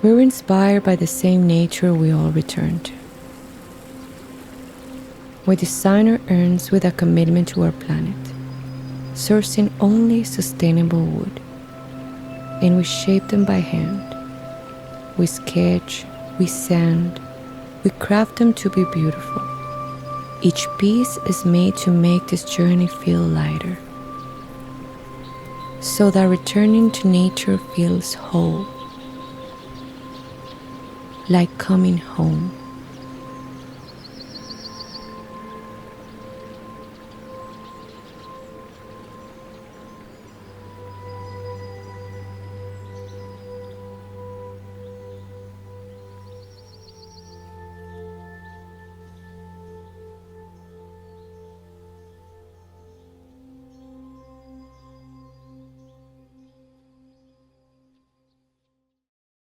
We're inspired by the same nature we all return to. We design our urns with a commitment to our planet, sourcing only sustainable wood, and we shape them by hand. We sketch, we sand, we craft them to be beautiful. Each piece is made to make this journey feel lighter, so that returning to nature feels whole, like coming home.